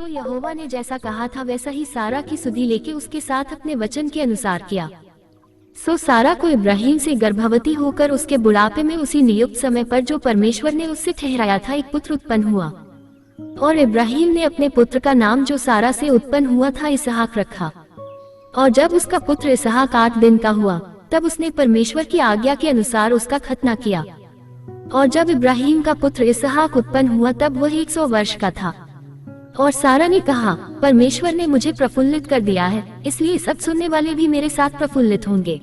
तो यहोवा ने जैसा कहा था वैसा ही सारा की सुधि लेके उसके साथ अपने वचन के अनुसार किया। सो सारा को इब्राहिम से गर्भवती होकर उसके बुढ़ापे में उसी नियुक्त समय पर जो परमेश्वर ने उससे ठहराया था एक पुत्र उत्पन्न हुआ। और इब्राहिम ने अपने पुत्र का नाम जो सारा से उत्पन्न हुआ था इसहाक रखा। और जब उसका पुत्र इसहाक 8 दिन का हुआ तब उसने परमेश्वर की आज्ञा के अनुसार उसका खतना किया। और जब इब्राहिम का पुत्र इसहाक उत्पन्न हुआ तब वह 100 वर्ष का था। और सारा ने कहा, परमेश्वर ने मुझे प्रफुल्लित कर दिया है, इसलिए सब सुनने वाले भी मेरे साथ प्रफुल्लित होंगे।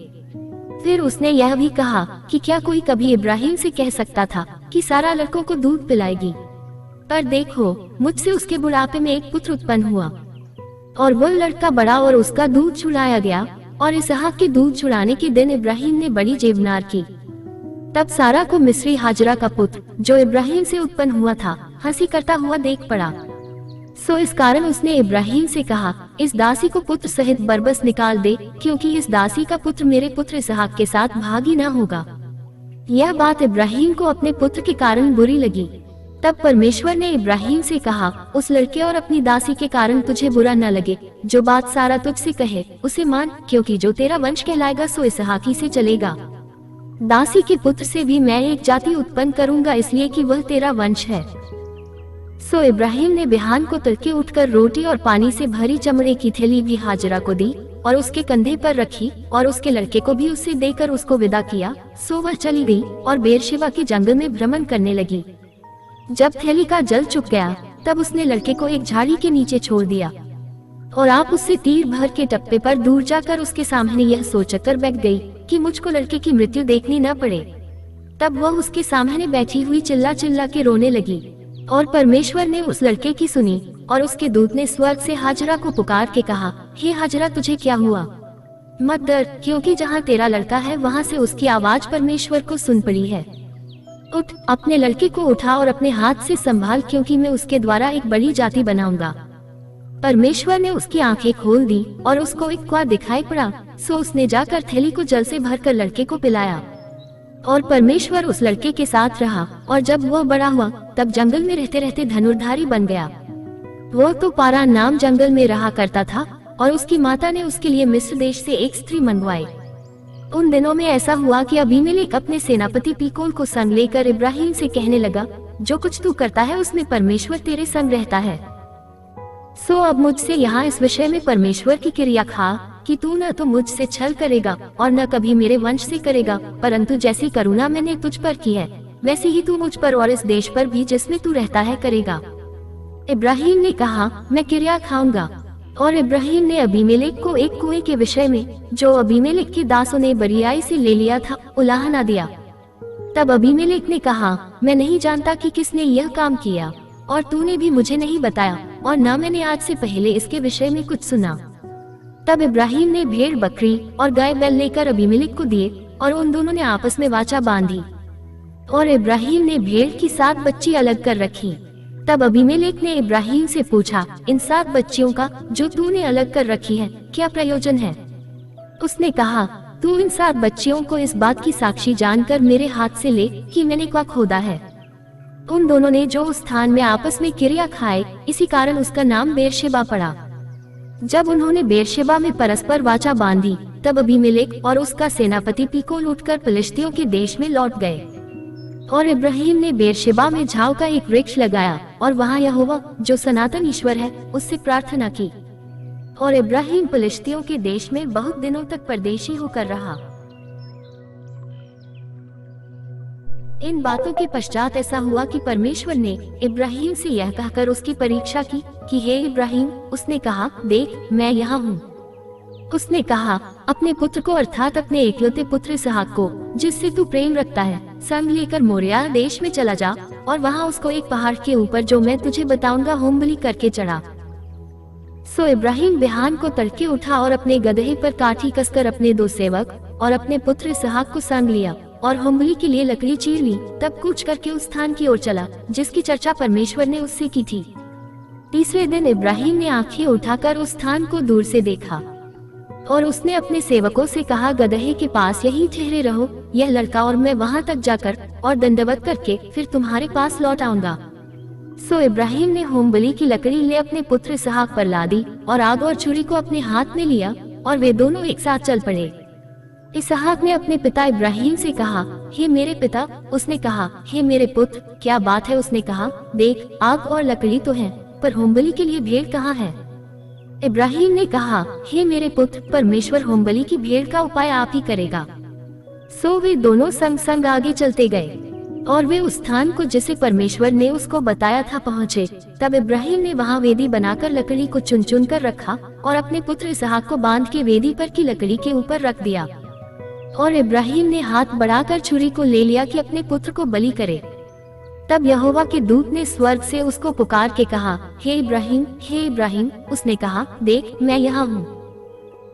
फिर उसने यह भी कहा कि क्या कोई कभी इब्राहिम से कह सकता था कि सारा लड़कों को दूध पिलाएगी? पर देखो, मुझसे उसके बुढ़ापे में एक पुत्र उत्पन्न हुआ। और वह लड़का बड़ा और उसका दूध छुड़ाया गया। और इसहाक के दूध छुड़ाने के दिन इब्राहिम ने बड़ी जेबनार की। तब सारा को मिस्री हाजरा का पुत्र जो इब्राहिम से उत्पन्न हुआ था हंसी करता हुआ देख पड़ा। सो इस कारण उसने इब्राहिम से कहा, इस दासी को पुत्र सहित बरबस निकाल दे, क्योंकि इस दासी का पुत्र मेरे पुत्र इसहाक के साथ भागी न होगा। यह बात इब्राहिम को अपने पुत्र के कारण बुरी लगी। तब परमेश्वर ने इब्राहिम से कहा, उस लड़के और अपनी दासी के कारण तुझे बुरा न लगे। जो बात सारा तुझसे कहे उसे मान, क्योंकि जो तेरा वंश कहलाएगा सो इसहाक ही से चलेगा। दासी के पुत्र से भी मैं एक जाति उत्पन्न करूंगा, इसलिए कि वह तेरा वंश है। सो इब्राहिम ने बिहान को तड़के उठकर रोटी और पानी से भरी चमड़े की थैली भी हाजरा को दी और उसके कंधे पर रखी और उसके लड़के को भी उससे देकर उसको विदा किया। सो वह चली गई और बेरशेबा के जंगल में भ्रमण करने लगी। जब थैली का जल चुक गया तब उसने लड़के को एक झाड़ी के नीचे छोड़ दिया और आप उससे तीर भर के टप्पे पर दूर जाकर उसके सामने यह सोचकर बैठ गई कि मुझको लड़के की मृत्यु देखनी न पड़े। तब वह उसके सामने बैठी हुई चिल्ला चिल्ला के रोने लगी। और परमेश्वर ने उस लड़के की सुनी और उसके दूत ने स्वर्ग से हाजरा को पुकार के कहा, हे हाजरा, तुझे क्या हुआ? मत डर, क्योंकि जहाँ तेरा लड़का है वहाँ से उसकी आवाज परमेश्वर को सुन पड़ी है। उठ, अपने लड़के को उठा और अपने हाथ से संभाल, क्योंकि मैं उसके द्वारा एक बड़ी जाति बनाऊंगा। परमेश्वर ने उसकी आंखें खोल दी और उसको एक कुआं दिखाई पड़ा। सो उसने जाकर थैली को जल से भरकर लड़के को पिलाया। और परमेश्वर उस लड़के के साथ रहा। और जब वह बड़ा हुआ तब जंगल में रहते रहते धनुर्धारी बन गया। वह तो पारा नाम जंगल में रहा करता था और उसकी माता ने उसके लिए मिस्र देश से एक स्त्री मंगवाई। उन दिनों में ऐसा हुआ कि अबीमेलेक अपने सेनापति पीकोल को संग लेकर इब्राहिम से कहने लगा, जो कुछ तू करता है उसमें परमेश्वर तेरे संग रहता है। सो अब मुझसे यहाँ इस विषय में परमेश्वर की क्रिया खा कि तू न तो मुझसे छल करेगा और न कभी मेरे वंश से करेगा, परंतु जैसी करुणा मैंने तुझ पर की है वैसे ही तू मुझ पर और इस देश पर भी जिसमें तू रहता है करेगा। इब्राहिम ने कहा, मैं क्रिया खाऊंगा। और इब्राहिम ने अबीमेलेक को एक कुएं के विषय में जो अबीमेलेक के दासों ने बरियाई से ले लिया था उलाहना दिया। तब अबीमेलेक ने कहा, मैं नहीं जानता कि किसने यह काम किया और तूने भी मुझे नहीं बताया और न मैंने आज से पहले इसके विषय में कुछ सुना। तब इब्राहिम ने भेड़ बकरी और गाय बैल लेकर अबीमेलेक को दिए और उन दोनों ने आपस में वाचा बांधी। और इब्राहिम ने भेड़ की 7 बच्ची अलग कर रखी। तब अबीमेलेक ने इब्राहिम से पूछा, इन 7 बच्चियों का जो तूने अलग कर रखी है क्या प्रयोजन है? उसने कहा, तू इन 7 बच्चियों को इस बात की साक्षी जानकर मेरे हाथ से ले कि मैंने कुआं खोदा है। उन दोनों ने जो उस स्थान में आपस में क्रिया खाए, इसी कारण उसका नाम बेरशेबा पड़ा। जब उन्होंने बेरशेबा में परस्पर वाचा बांधी तब अबीमेलेक और उसका सेनापति पीकोल उठकर फिलिस्तियों के देश में लौट गए। और इब्राहिम ने बेरशेबा में झाव का एक वृक्ष लगाया और वहाँ यहोवा जो सनातन ईश्वर है उससे प्रार्थना की। और इब्राहिम फिलिस्तियों के देश में बहुत दिनों तक परदेशी होकर रहा। इन बातों के पश्चात ऐसा हुआ कि परमेश्वर ने इब्राहिम से यह कहकर उसकी परीक्षा की कि हे इब्राहिम, उसने कहा, देख मैं यहाँ हूँ। उसने कहा, अपने पुत्र को अर्थात अपने एकलौते पुत्र इसहाक को जिससे तू प्रेम रखता है संग लेकर मोरिया देश में चला जा और वहाँ उसको एक पहाड़ के ऊपर जो मैं तुझे बताऊंगा होम बलि करके चढ़ा। सो इब्राहिम बिहान को तड़के उठा और अपने गदहे पर काठी कसकर अपने 2 सेवक और अपने पुत्र इसहाक को संग लिया और होम बलि के लिए लकड़ी चीर ली। तब कूच करके उस स्थान की ओर चला जिसकी चर्चा परमेश्वर ने उससे की थी। तीसरे दिन इब्राहिम ने आंखें उठाकर उस स्थान को दूर से देखा और उसने अपने सेवकों से कहा, गदहे के पास यहीं ठहरे रहो, यह लड़का और मैं वहां तक जाकर और दंडवत करके फिर तुम्हारे पास लौट आऊंगा। सो इब्राहिम ने होम बलि की लकड़ी ले अपने पुत्र इसहाक पर लादी और आग और छुरी को अपने हाथ में लिया और वे दोनों एक साथ चल पड़े। इसहाक ने अपने पिता इब्राहिम से कहा, हे मेरे पिता। उसने कहा, हे मेरे पुत्र, क्या बात है? उसने कहा, देख, आग और लकड़ी तो है, पर होम बलि के लिए भेड़ कहाँ है? इब्राहिम ने कहा, हे मेरे पुत्र, परमेश्वर होम बलि की भेड़ का उपाय आप ही करेगा। सो वे दोनों संग संग आगे चलते गए और वे उस स्थान को जिसे परमेश्वर ने उसको बताया था पहुँचे। तब इब्राहिम ने वहाँ वेदी बनाकर लकड़ी को चुन चुन कर रखा और अपने पुत्र इसहाक को बांध के वेदी पर की लकड़ी के ऊपर रख दिया। और इब्राहिम ने हाथ बढ़ाकर छुरी को ले लिया कि अपने पुत्र को बलि करे। तब यहोवा के दूत ने स्वर्ग से उसको पुकार के कहा, हे इब्राहिम, हे इब्राहिम। उसने कहा, देख, मैं यहाँ हूँ।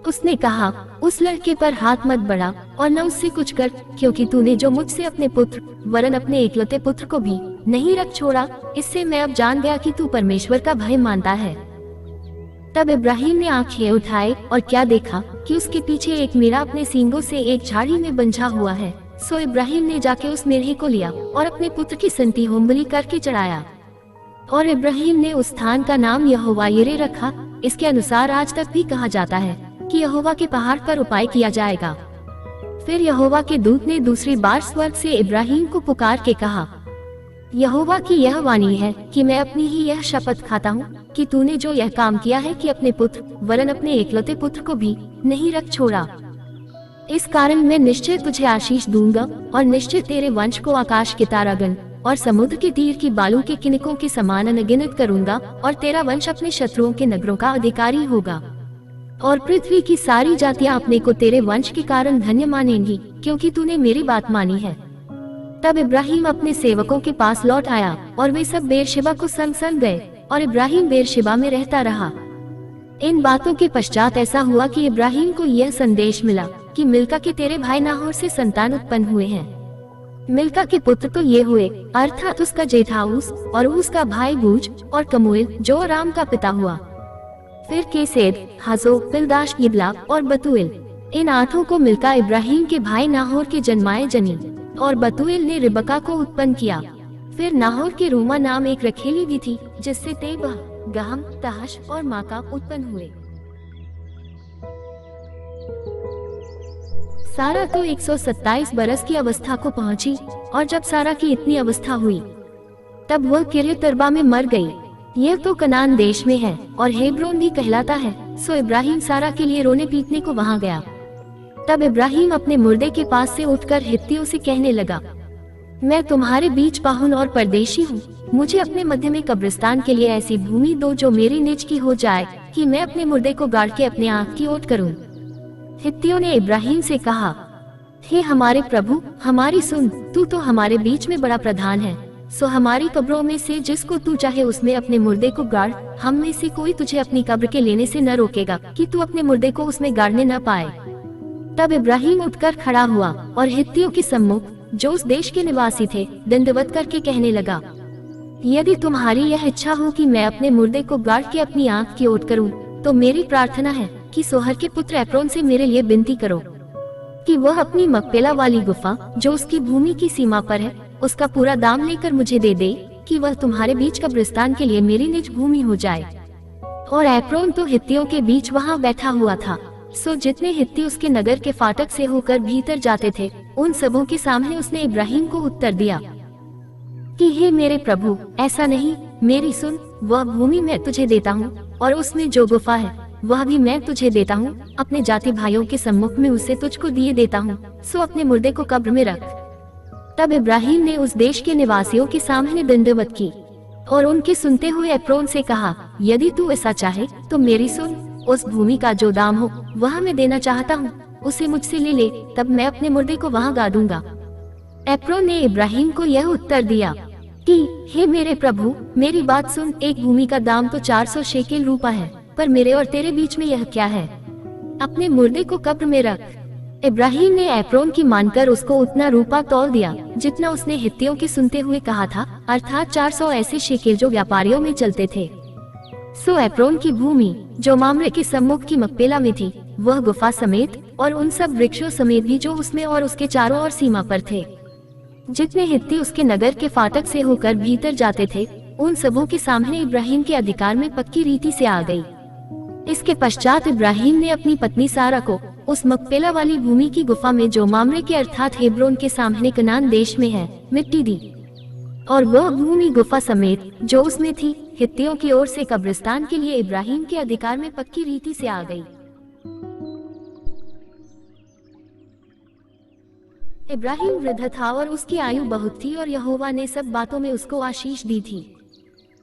उसने कहा, उस लड़के पर हाथ मत बढ़ा और न उससे कुछ कर, क्योंकि तूने जो मुझसे अपने पुत्र वरन अपने एकलौते पुत्र को भी नहीं रख छोड़ा, इससे मैं अब जान गया कि तू परमेश्वर का भय मानता है। तब इब्राहिम ने आंखें उठाए और क्या देखा कि उसके पीछे एक मेढ़ा अपने सींगों से एक झाड़ी में बंधा हुआ है। सो इब्राहिम ने जाके उस मेढ़े को लिया और अपने पुत्र की संती होम बलि करके चढ़ाया। और इब्राहिम ने उस स्थान का नाम यहोवा यिरे रखा। इसके अनुसार आज तक भी कहा जाता है कि यहोवा के पहाड़ पर उपाय किया जाएगा। फिर यहोवा के दूत ने दूसरी बार स्वर्ग से इब्राहिम को पुकार के कहा, यहोवा की यह वाणी है कि मैं अपनी ही यह शपथ खाता हूँ कि तूने जो यह काम किया है कि अपने पुत्र वरन अपने एकलौते पुत्र को भी नहीं रख छोड़ा, इस कारण मैं निश्चय तुझे आशीष दूंगा और निश्चय तेरे वंश को आकाश के तारागण और समुद्र के तीर की बालू के किनकों के समान अनगिनत करूंगा और तेरा वंश अपने शत्रुओं के नगरों का अधिकारी होगा। और पृथ्वी की सारी जातियां अपने को तेरे वंश के कारण धन्य मानेंगी, क्योंकि तूने मेरी बात मानी है। तब इब्राहिम अपने सेवकों के पास लौट आया और वे सब बेरशेबा को संग संग गए और इब्राहिम बेरशेबा में रहता रहा। इन बातों के पश्चात ऐसा हुआ कि इब्राहिम को यह संदेश मिला कि मिल्का के तेरे भाई नाहोर से संतान उत्पन्न हुए हैं। मिल्का के पुत्र तो ये हुए, अर्थात उसका जेठा ऊस और ऊस का भाई बूज और कमूएल जो अराम का पिता हुआ। फिर केसेद, हाजो, पिलदाश, यिदला और बतूएल, इन आठों को मिल्का इब्राहिम के भाई नाहोर के जन्माए जनी और बतूएल ने रिबका को उत्पन्न किया। फिर नाहोर के रूमा नाम एक रखेली भी थी, जिससे तेबह, गहम, तहश और माका उत्पन्न हुए। सारा तो 127 बरस की अवस्था को पहुंची और जब सारा की इतनी अवस्था हुई तब वह किर्यत अरबा में मर गई। यह तो कनान देश में है और हेब्रोन भी कहलाता है। सो इब्राहिम सारा के लिए रोने पीटने को वहां गया। तब इब्राहिम अपने मुर्दे के पास से उठकर हित्तियों से कहने लगा, मैं तुम्हारे बीच पाहुन और परदेशी हूँ। मुझे अपने मध्य में कब्रिस्तान के लिए ऐसी भूमि दो जो मेरी निज की हो जाए कि मैं अपने मुर्दे को गाड़ के अपने आँख की ओट करूँ। हित्तियों ने इब्राहिम से कहा, हे हमारे प्रभु, हमारी सुन, तू तो हमारे बीच में बड़ा प्रधान है। सो हमारी कब्रों में से जिसको तू चाहे उसमें अपने मुर्दे को गाड़। हम में से कोई तुझे अपनी कब्र के लेने से न रोकेगा कि तू अपने मुर्दे को उसमें गाड़ने न पाए। तब इब्राहिम उठकर खड़ा हुआ और हित्तियों के सम्मुख, जो उस देश के निवासी थे, दंडवत करके कहने लगा, यदि तुम्हारी यह इच्छा हो कि मैं अपने मुर्दे को गाड़ के अपनी आँख की ओट करूं, तो मेरी प्रार्थना है कि सोहर के पुत्र एप्रोन से मेरे लिए विनती करो कि वह अपनी मकपेला वाली गुफा जो उसकी भूमि की सीमा पर है, उसका पूरा दाम लेकर मुझे दे दे कि वह तुम्हारे बीच कब्रिस्तान के लिए मेरी निज भूमि हो जाए। और एप्रोन तो हित्तियों के बीच वहाँ बैठा हुआ था। सो जितने हित्ती उसके नगर के फाटक से होकर भीतर जाते थे, उन सबों के सामने उसने इब्राहिम को उत्तर दिया कि हे मेरे प्रभु, ऐसा नहीं, मेरी सुन, वह भूमि मैं तुझे देता हूँ और उसमें जो गुफा है वह भी मैं तुझे देता हूँ। अपने जाति भाइयों के सम्मुख में उसे तुझको दिए देता हूँ। सो अपने मुर्दे को कब्र में रख। तब इब्राहिम ने उस देश के निवासियों के सामने दंडवत की और उनके सुनते हुए एप्रोन से कहा, यदि तू ऐसा चाहे तो मेरी सुन, उस भूमि का जो दाम हो वह मैं देना चाहता हूँ, उसे मुझसे ले ले, तब मैं अपने मुर्दे को वहाँ गा दूंगा। एप्रोन ने इब्राहिम को यह उत्तर दिया कि हे मेरे प्रभु, मेरी बात सुन, एक भूमि का दाम तो 400 शेकेल रूपा है, पर मेरे और तेरे बीच में यह क्या है? अपने मुर्दे को कब्र में रख। इब्राहिम ने एप्रोन की मानकर उसको उतना रूपा तौल दिया जितना उसने हित्तियों के सुनते हुए कहा था, अर्थात 400 ऐसे शेकेल जो व्यापारियों में चलते थे। सो एप्रोन की भूमि जो मामरे के सम्मुख की मकपेला में थी, वह गुफा समेत और उन सब वृक्षों समेत भी जो उसमें और उसके चारों ओर सीमा पर थे, जितने हित्ती उसके नगर के फाटक से होकर भीतर जाते थे, उन सबों के सामने इब्राहिम के अधिकार में पक्की रीति से आ गई। इसके पश्चात इब्राहिम ने अपनी पत्नी सारा को उस मकपेला वाली भूमि की गुफा में, जो मामरे के अर्थात हेब्रोन के सामने कनान देश में है, मिट्टी दी। और वह भूमि गुफा समेत जो उसमें थी हित्तियों की ओर से कब्रिस्तान के लिए इब्राहिम के अधिकार में पक्की रीति से आ गई। इब्राहिम वृद्ध था और उसकी आयु बहुत थी, और यहोवा ने सब बातों में उसको आशीष दी थी।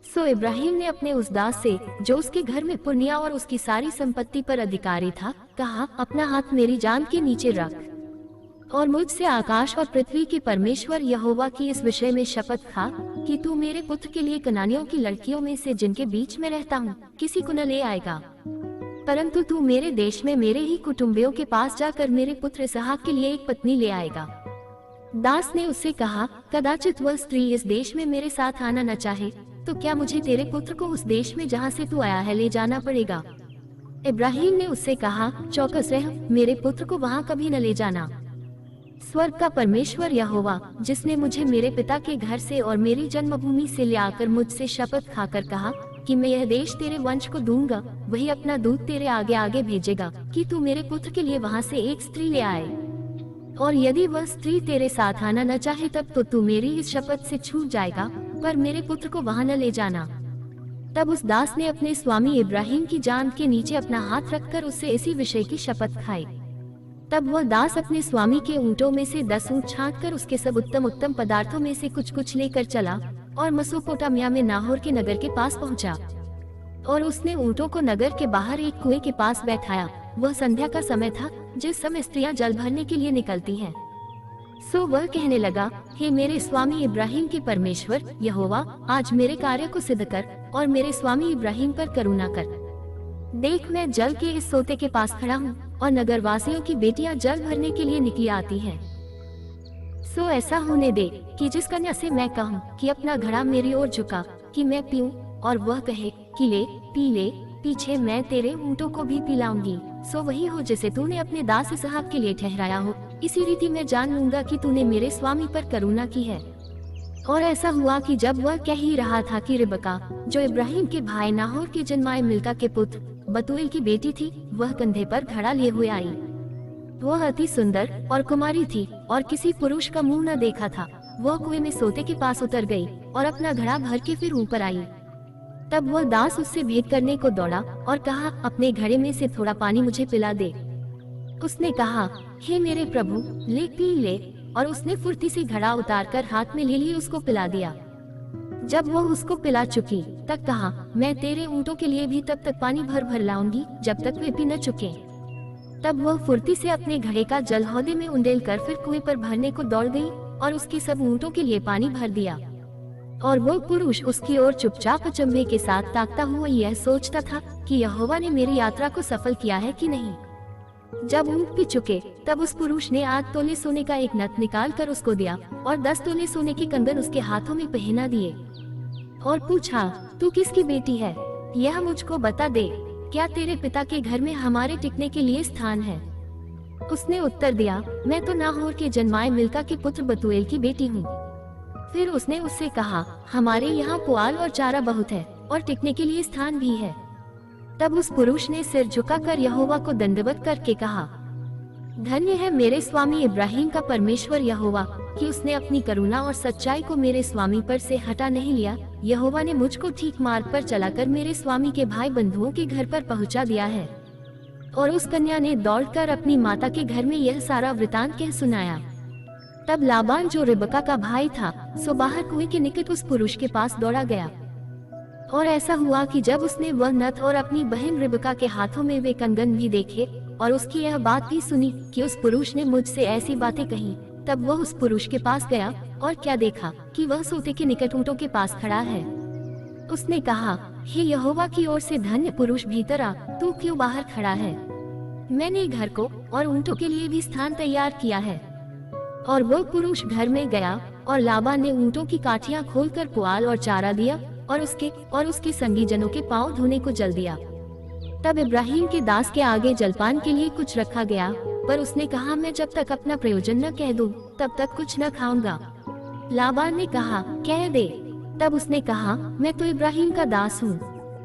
सो इब्राहिम ने अपने उस दास से, जो उसके घर में पुर्निया और उसकी सारी संपत्ति पर अधिकारी था, कहा, अपना हाथ मेरी जांघ के नीचे रख और मुझसे आकाश और पृथ्वी के परमेश्वर यहोवा की इस विषय में शपथ खा कि तू मेरे पुत्र के लिए कनानियों की लड़कियों में से जिनके बीच में रहता हूँ किसी को न ले आएगा, परंतु तू मेरे देश में मेरे ही कुटुंबियों के पास जाकर मेरे पुत्र इसहाक के लिए एक पत्नी ले आएगा। दास ने उससे कहा, कदाचित वह स्त्री इस देश में मेरे साथ आना न चाहे, तो क्या मुझे तेरे पुत्र को उस देश में जहाँ से तू आया है ले जाना पड़ेगा? इब्राहिम ने उससे कहा, चौकस रह, मेरे पुत्र को वहाँ कभी न ले जाना। स्वर्ग का परमेश्वर यहोवा, जिसने मुझे मेरे पिता के घर से और मेरी जन्मभूमि से ले आकर मुझसे शपथ खाकर कहा कि मैं यह देश तेरे वंश को दूंगा, वही अपना दूत तेरे आगे आगे भेजेगा कि तू मेरे पुत्र के लिए वहाँ से एक स्त्री ले आए। और यदि वह स्त्री तेरे साथ आना न चाहे तब तो तू मेरी इस शपथ से छूट जाएगा, पर मेरे पुत्र को वहाँ न ले जाना। तब उस दास ने अपने स्वामी इब्राहिम की जांघ के नीचे अपना हाथ रखकर उससे इसी विषय की शपथ खाई। तब वह दास अपने स्वामी के ऊंटों में से 10 ऊंट छांट कर उसके सब उत्तम उत्तम पदार्थों में से कुछ कुछ लेकर चला और मसोपोटामिया में नाहोर के नगर के पास पहुंचा। और उसने ऊंटों को नगर के बाहर एक कुएं के पास बैठाया। वह संध्या का समय था, जिस समय स्त्रियां जल भरने के लिए निकलती हैं। सो वह कहने लगा, हे मेरे स्वामी इब्राहिम के परमेश्वर यहोवा, आज मेरे कार्य को सिद्ध कर और मेरे स्वामी इब्राहिम पर करुणा कर। देख, मैं जल के इस सोते के पास खड़ा हूँ और नगरवासियों की बेटियां जल भरने के लिए निकली आती हैं। सो ऐसा होने दे कि जिस कन्या से मैं कहूँ कि अपना घड़ा मेरी ओर झुका कि मैं पीऊं, और वह कहे कि ले पी ले, पीछे मैं तेरे ऊंटों को भी पिलाऊंगी, सो वही हो जिसे तूने अपने दास इसहाक के लिए ठहराया हो। इसी रीति मैं जान लूंगा कि तूने मेरे स्वामी पर करुणा की है। और ऐसा हुआ कि जब वह कह ही रहा था कि रिबका, जो इब्राहिम के भाई नाहोर के जन्माए मिल्का के पुत्र बतूएल की बेटी थी, वह कंधे पर घड़ा लिए हुए आई। वह अति सुंदर और कुमारी थी और किसी पुरुष का मुंह न देखा था। वह कुएं में सोते के पास उतर गई और अपना घड़ा भर के फिर ऊपर आई। तब वह दास उससे भेंट करने को दौड़ा और कहा, अपने घड़े में से थोड़ा पानी मुझे पिला दे। उसने कहा, हे मेरे प्रभु, ले पी ले, और उसने फुर्ती से घड़ा उतारकर हाथ में ले लिए उसको पिला दिया। जब वह उसको पिला चुकी तब कहा, मैं तेरे ऊंटों के लिए भी तब तक पानी भर भर लाऊंगी जब तक वे पी न चुके। तब वह फुर्ती से अपने घड़े का जल हौदे में उंडेल कर फिर कुएं पर भरने को दौड़ गई और उसके सब ऊंटों के लिए पानी भर दिया। और वह पुरुष उसकी ओर चुपचाप अचंभे के साथ ताकता हुआ यह सोचता था कि यहोवा ने मेरी यात्रा को सफल किया है कि नहीं। जब ऊंट पी चुके तब उस पुरुष ने 8 तोले सोने का एक नथ निकाल कर उसको दिया और 10 तोले सोने के कंगन उसके हाथों में पहना दिए और पूछा, तू किसकी बेटी है? यह मुझको बता दे, क्या तेरे पिता के घर में हमारे टिकने के लिए स्थान है? उसने उत्तर दिया, मैं तो नाहोर के जन्माए मिल्का के पुत्र बतूएल की बेटी हूँ। फिर उसने उससे कहा, हमारे यहाँ पुआल और चारा बहुत है और टिकने के लिए स्थान भी है। तब उस पुरुष ने सिर झुकाकर यहोवा को दंडवत करके कहा, धन्य है मेरे स्वामी इब्राहिम का परमेश्वर यहोवा कि उसने अपनी करुणा और सच्चाई को मेरे स्वामी पर से हटा नहीं लिया। यहोवा ने मुझको ठीक मार्ग पर चलाकर मेरे स्वामी के भाई बंधुओं के घर पर पहुंचा दिया है। और उस कन्या ने दौड़कर अपनी माता के घर में यह सारा वृतांत कह सुनाया। तब लाबान जो रिबका का भाई था सो बाहर कुएं के निकट उस पुरुष के पास दौड़ा गया। और ऐसा हुआ कि जब उसने वह नथ और अपनी बहन रिबका के हाथों में वे कंगन भी देखे और उसकी यह बात भी सुनी कि उस पुरुष ने मुझसे ऐसी बातें कही, तब वह उस पुरुष के पास गया और क्या देखा कि वह सोते के निकट ऊंटों के पास खड़ा है। उसने कहा, हे यहोवा की ओर से धन्य पुरुष, भीतर आ, तू क्यों बाहर खड़ा है? मैंने घर को और ऊंटों के लिए भी स्थान तैयार किया है। और वह पुरुष घर में गया और लाबान ने ऊंटों की काठियां खोलकर पुआल और चारा दिया और उसके संगी जनों के पांव धोने को जल दिया। तब इब्राहिम के दास के आगे जलपान के लिए कुछ रखा गया, पर उसने कहा, मैं जब तक अपना प्रयोजन न कह दूं, तब तक कुछ न खाऊंगा। लाबान ने कहा, कह दे। तब उसने कहा, मैं तो इब्राहिम का दास हूँ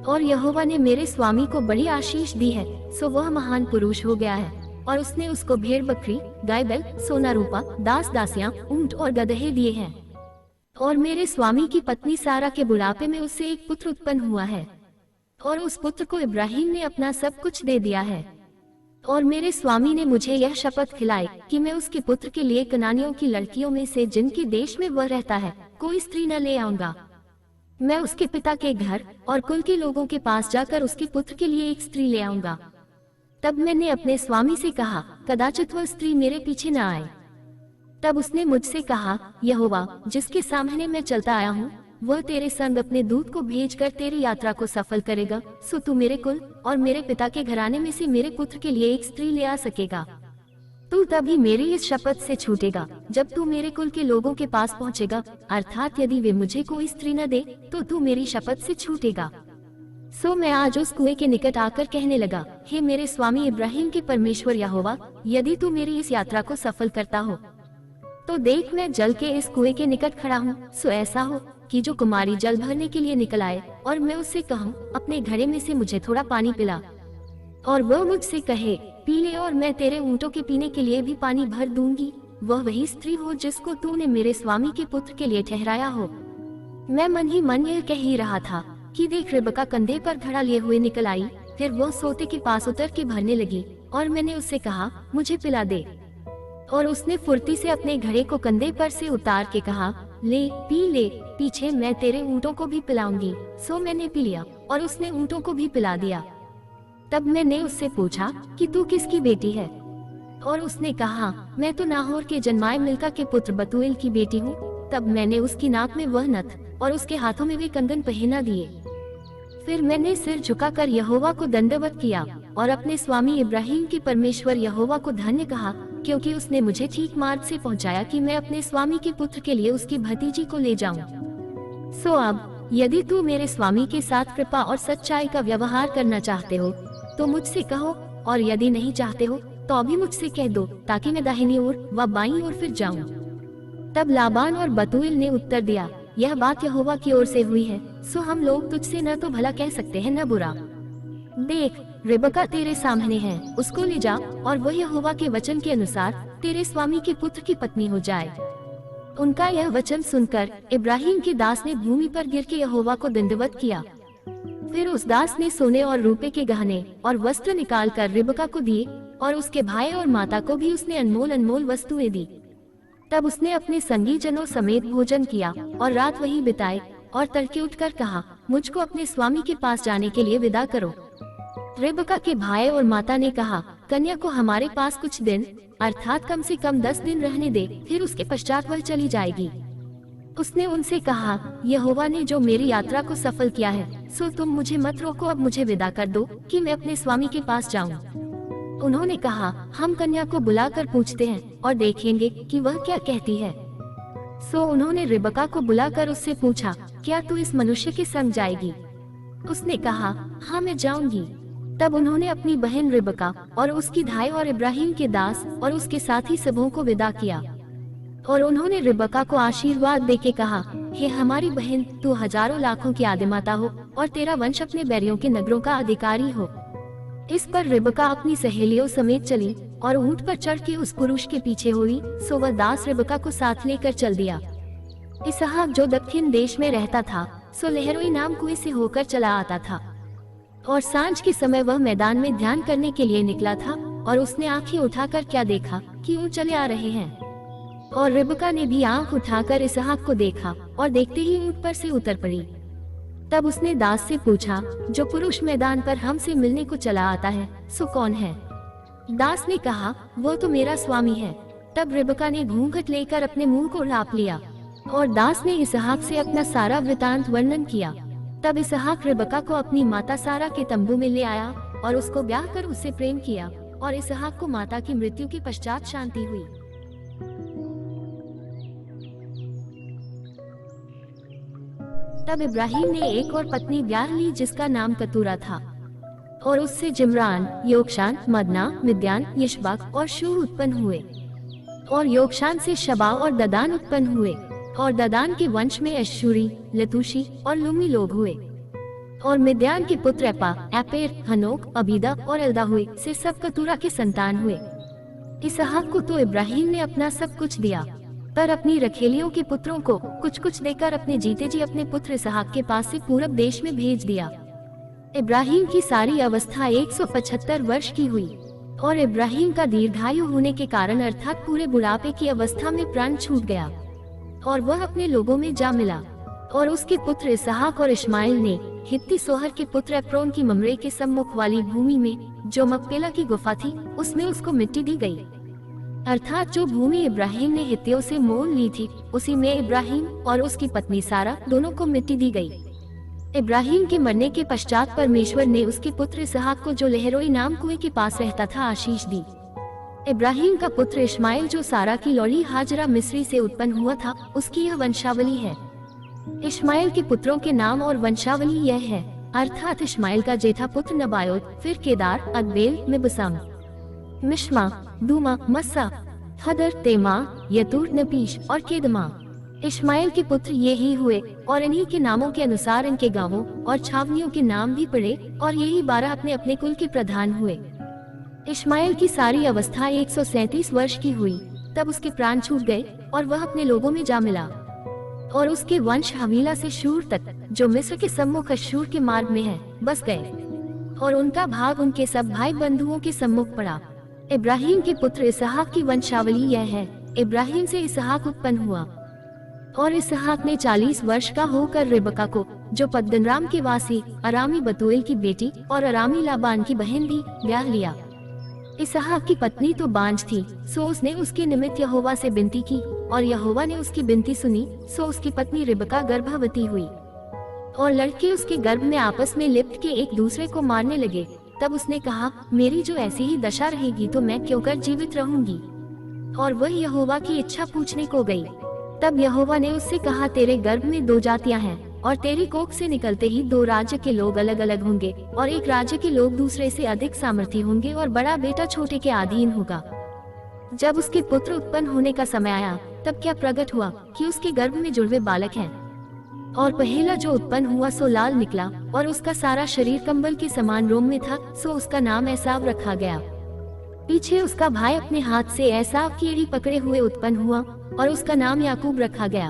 और यहोवा ने मेरे स्वामी को बड़ी आशीष दी है, सो वह महान पुरुष हो गया है। और उसने उसको भेड़ बकरी, गाय बैल, सोना रूपा, दास दासियां, ऊंट और गदहे दिए हैं। और मेरे स्वामी की पत्नी सारा के बुढ़ापे में उससे एक पुत्र उत्पन्न हुआ है और उस पुत्र को इब्राहिम ने अपना सब कुछ दे दिया है। और मेरे स्वामी ने मुझे यह शपथ खिलाई कि मैं उसके पुत्र के लिए कनानियों की लड़कियों में से जिनके देश में वह रहता है कोई स्त्री न ले आऊंगा। मैं उसके पिता के घर और कुल के लोगों के पास जाकर उसके पुत्र के लिए एक स्त्री ले आऊंगा। तब मैंने अपने स्वामी से कहा, कदाचित वह स्त्री मेरे पीछे न आए। तब उसने मुझसे कहा, यहोवा जिसके सामने मैं चलता आया हूँ वह तेरे संग अपने दूत को भेजकर तेरी यात्रा को सफल करेगा, सो तू मेरे कुल और मेरे पिता के घराने में से मेरे पुत्र के लिए एक स्त्री ले आ सकेगा। तू तभी मेरी इस शपथ से छूटेगा जब तू मेरे कुल के लोगों के पास पहुँचेगा, अर्थात यदि वे मुझे कोई स्त्री न दे तो तू मेरी शपथ से छूटेगा। सो मैं आज उस कुएं के निकट आकर कहने लगा, हे मेरे स्वामी इब्राहिम के परमेश्वर यहोवा, यदि तू मेरी इस यात्रा को सफल करता हो तो देख मैं जल के इस कुएं के निकट खड़ा हूँ। सो ऐसा हो कि जो कुमारी जल भरने के लिए निकल आए और मैं उससे कहूँ, अपने घड़े में से मुझे थोड़ा पानी पिला, और वह मुझसे कहे, पी ले, और मैं तेरे ऊंटों के पीने के लिए भी पानी भर दूंगी, वह वही स्त्री हो जिसको तूने मेरे स्वामी के पुत्र के लिए ठहराया हो। मैं मन ही मन यह कह ही रहा था कि देख रिबका कंधे पर घड़ा लिए हुए निकल आई। फिर वह सोते के पास उतर के भरने लगी और मैंने उससे कहा, मुझे पिला दे। और उसने फुर्ती से अपने घड़े को कंधे पर से उतार के कहा, ले पी ले, पीछे मैं तेरे ऊँटों को भी पिलाऊंगी। सो मैंने पी लिया और उसने ऊँटों को भी पिला दिया। तब मैंने उससे पूछा कि तू किसकी बेटी है? और उसने कहा, मैं तो नाहोर के जन्माए मिल्का के पुत्र बतूएल की बेटी हूँ। तब मैंने उसकी नाक में वह नथ और उसके हाथों में वे कंगन पहना दिए। फिर मैंने सिर झुकाकर यहोवा को दंडवत किया और अपने स्वामी इब्राहिम के परमेश्वर यहोवा को धन्य कहा, क्योंकि उसने मुझे ठीक मार्ग से पहुंचाया कि मैं अपने स्वामी के पुत्र के लिए उसकी भतीजी को ले जाऊं। सो अब यदि तू मेरे स्वामी के साथ कृपा और सच्चाई का व्यवहार करना चाहते हो तो मुझसे कहो, और यदि नहीं चाहते हो तो भी मुझसे कह दो, ताकि मैं दाहिनी ओर व बाईं ओर फिर जाऊं। तब लाबान और बतूएल ने उत्तर दिया, यह बात यहोवा की ओर से हुई है, सो हम लोग तुझसे न तो भला कह सकते हैं न बुरा। देख रिबका तेरे सामने है, उसको ले जा और वह यहोवा के वचन के अनुसार तेरे स्वामी के पुत्र की पत्नी हो जाए। उनका यह वचन सुनकर इब्राहिम के दास ने भूमि पर गिर के यहोवा को दंडवत किया। फिर उस दास ने सोने और रूपे के गहने और वस्त्र निकालकर रिबका को दिए और उसके भाई और माता को भी उसने अनमोल अनमोल वस्तुएं दी। तब उसने अपने संगी जनों समेत भोजन किया और रात वहीं बिताए और तड़के उठकर कहा, मुझको अपने स्वामी के पास जाने के लिए विदा करो। रिबका के भाई और माता ने कहा, कन्या को हमारे पास कुछ दिन अर्थात कम से कम 10 दिन रहने दे, फिर उसके पश्चात वह चली जाएगी। उसने उनसे कहा, यहोवा ने जो मेरी यात्रा को सफल किया है, सो तुम मुझे मत रोको, अब मुझे विदा कर दो कि मैं अपने स्वामी के पास जाऊं। उन्होंने कहा, हम कन्या को बुलाकर पूछते हैं और देखेंगे कि वह क्या कहती है। सो उन्होंने रिबका को बुलाकर उससे पूछा, क्या तू इस मनुष्य के संग जाएगी? उसने कहा, हाँ मैं जाऊंगी। तब उन्होंने अपनी बहन रिबका और उसकी भाई और इब्राहिम के दास और उसके साथी सबों को विदा किया। और उन्होंने रिबका को आशीर्वाद देके कहा, हे हमारी बहन, तू हजारों लाखों की आदिमाता हो और तेरा वंश अपने बैरियों के नगरों का अधिकारी हो। इस पर रिबका अपनी सहेलियों समेत चली और ऊंट पर चढ़ के उस पुरुष के पीछे हुई। सो वह दास रिबका को साथ लेकर चल दिया। इसहाक जो दक्षिण देश में रहता था, सो लहरोई नाम कुएं से होकर चला आता था। और सांझ के समय वह मैदान में ध्यान करने के लिए निकला था और उसने आंखें उठाकर क्या देखा कि ऊंट चले आ रहे हैं। और रिबका ने भी आंख उठाकर इसहाक को देखा और देखते ही ऊंट पर से उतर पड़ी। तब उसने दास से पूछा, जो पुरुष मैदान पर हमसे मिलने को चला आता है, सो कौन है? दास ने कहा, वो तो मेरा स्वामी है। तब रिबका ने घूंघट लेकर अपने मुंह को ढांप लिया और दास ने इसहाक से अपना सारा वृतांत वर्णन किया। तब इसहाक रिबका को अपनी माता सारा के तंबू में ले आया और उसको ब्याह कर उससे प्रेम किया। और इसहाक को माता की मृत्यु के पश्चात शांति हुई। तब इब्राहिम ने एक और पत्नी ब्याह ली जिसका नाम कतूरा था, और उससे जिम्रान, योक्षान, मदना, मिद्यान, यशबाक और शूर उत्पन्न हुए। और योक्षान से शबा और ददान उत्पन्न हुए। और ददान के वंश में अश्शूरी, लतूशी और लुमी लोग हुए। और मिद्यान के पुत्र एपा, एपेर, हनोक, अबीदा और एल्दा हुए से सब कतूरा के संतान हुए। इसहाक को तो इब्राहिम ने अपना सब कुछ दिया, पर अपनी रखेलियों के पुत्रों को कुछ कुछ देकर अपने जीते जी अपने पुत्र इसहाक के पास से पूरब देश में भेज दिया। इब्राहिम की सारी अवस्था 175 वर्ष की हुई और इब्राहिम का दीर्घायु होने के कारण अर्थात पूरे बुढ़ापे की अवस्था में प्राण छूट गया और वह अपने लोगों में जा मिला। और उसके पुत्र इसहाक और इश्माइल ने हित्ती सोहर के पुत्र एप्रोन की ममरे के सम्मुख वाली भूमि में जो मकपेला की गुफा थी उसमें उसको मिट्टी दी गई। अर्थात जो भूमि इब्राहिम ने हित्तियों से मोल ली थी उसी में इब्राहिम और उसकी पत्नी सारा दोनों को मिट्टी दी गई। इब्राहिम के मरने के पश्चात परमेश्वर ने उसके पुत्र इसहाक को जो लहरोई नाम कुएं के पास रहता था आशीष दी। इब्राहिम का पुत्र इश्माइल जो सारा की लौड़ी हाजरा मिस्री से उत्पन्न हुआ था उसकी यह वंशावली है। इश्माइल के पुत्रों के नाम और वंशावली यह है, अर्थात इश्माइल का जेठा पुत्र नबायोत, फिर केदार, अदबेल, मिबसाम, मिश्मा, दूमा, मस्सा, हदर, तेमा, यतूर, नपीश और केदमा। इश्माइल के पुत्र ये ही हुए और इन्हीं के नामों के अनुसार इनके गांवों और छावनियों के नाम भी पड़े और यही 12 अपने अपने कुल के प्रधान हुए। इश्माइल की सारी अवस्था 137 वर्ष की हुई तब उसके प्राण छूट गए और वह अपने लोगों में जा मिला। और उसके वंश हवीला से शूर तक जो मिस्र के सम्मुख अश्शूर के मार्ग में है बस गए और उनका भाग उनके सब भाई बंधुओं के सम्मुख पड़ा। इब्राहिम के पुत्र इसहाक की वंशावली यह है, इब्राहिम से इसहाक उत्पन्न हुआ और इसहाक ने 40 वर्ष का होकर रिबका को जो पद्दनराम के वासी अरामी बतूएल की बेटी और अरामी लाबान की बहन भी ब्याह लिया। इसहाक की पत्नी तो बांझ थी, सो उसने उसके निमित्त यहोवा से विनती की और यहोवा ने उसकी विनती सुनी, सो उसकी पत्नी रिबका गर्भवती हुई और लड़के उसके गर्भ में आपस में लिप्ट के एक दूसरे को मारने लगे। तब उसने कहा, मेरी जो ऐसी ही दशा रहेगी तो मैं क्यों कर जीवित रहूंगी। और वह यहोवा की इच्छा पूछने को गई। तब यहोवा ने उससे कहा, तेरे गर्भ में 2 जातियां हैं और तेरी कोख से निकलते ही 2 राज्य के लोग अलग अलग होंगे और एक राज्य के लोग दूसरे से अधिक सामर्थी होंगे और बड़ा बेटा छोटे के अधीन होगा। जब उसके पुत्र उत्पन्न होने का समय आया तब क्या प्रकट हुआ कि उसके गर्भ में जुड़वे बालक हैं। और पहला जो उत्पन्न हुआ सो लाल निकला और उसका सारा शरीर कंबल के समान रोम में था, सो उसका नाम एसाव रखा गया। पीछे उसका भाई अपने हाथ से एसाव की एड़ी पकड़े हुए उत्पन्न हुआ और उसका नाम याकूब रखा गया।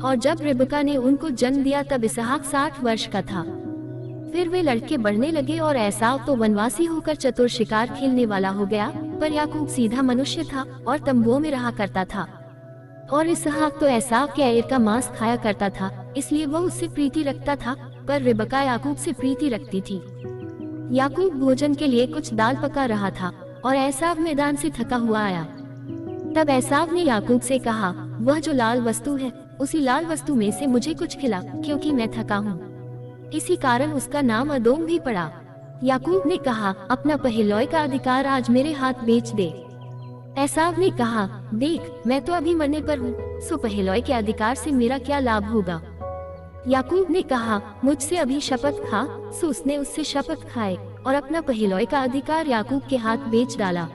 और जब रिबका ने उनको जन्म दिया तब इसहाक 60 वर्ष का था। फिर वे लड़के बढ़ने लगे और एसाव तो वनवासी होकर चतुर शिकार खेलने वाला हो गया, पर याकूब सीधा मनुष्य था और तंबुओं में रहा करता था। और इसहाक तो एसाव के ऐर का मांस खाया करता था, इसलिए वह उससे प्रीति रखता था, पर रिबका याकूब से प्रीति रखती थी। याकूब भोजन के लिए कुछ दाल पका रहा था और एसाव मैदान से थका हुआ आया। तब एसाव ने याकूब से कहा, वह जो लाल वस्तु है उसी लाल वस्तु में से मुझे कुछ खिला, क्योंकि मैं थका हूँ। इसी कारण उसका नाम अदोम भी पड़ा। याकूब ने कहा, अपना पहलौय का अधिकार आज मेरे हाथ बेच दे। एसाव ने कहा, देख मैं तो अभी मरने पर हूँ, सो पहलौय के अधिकार से मेरा क्या लाभ होगा। याकूब ने कहा, मुझसे अभी शपथ खा। सो उसने उससे शपथ खाए और अपना पहलौय का अधिकार याकूब के हाथ बेच डाला।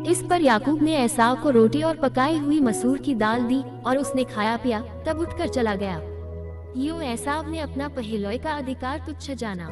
इस पर याकूब ने एसाव को रोटी और पकाई हुई मसूर की दाल दी और उसने खाया पिया, तब उठकर चला गया। यूं एसाव ने अपना पहलौय का अधिकार तुच्छ जाना।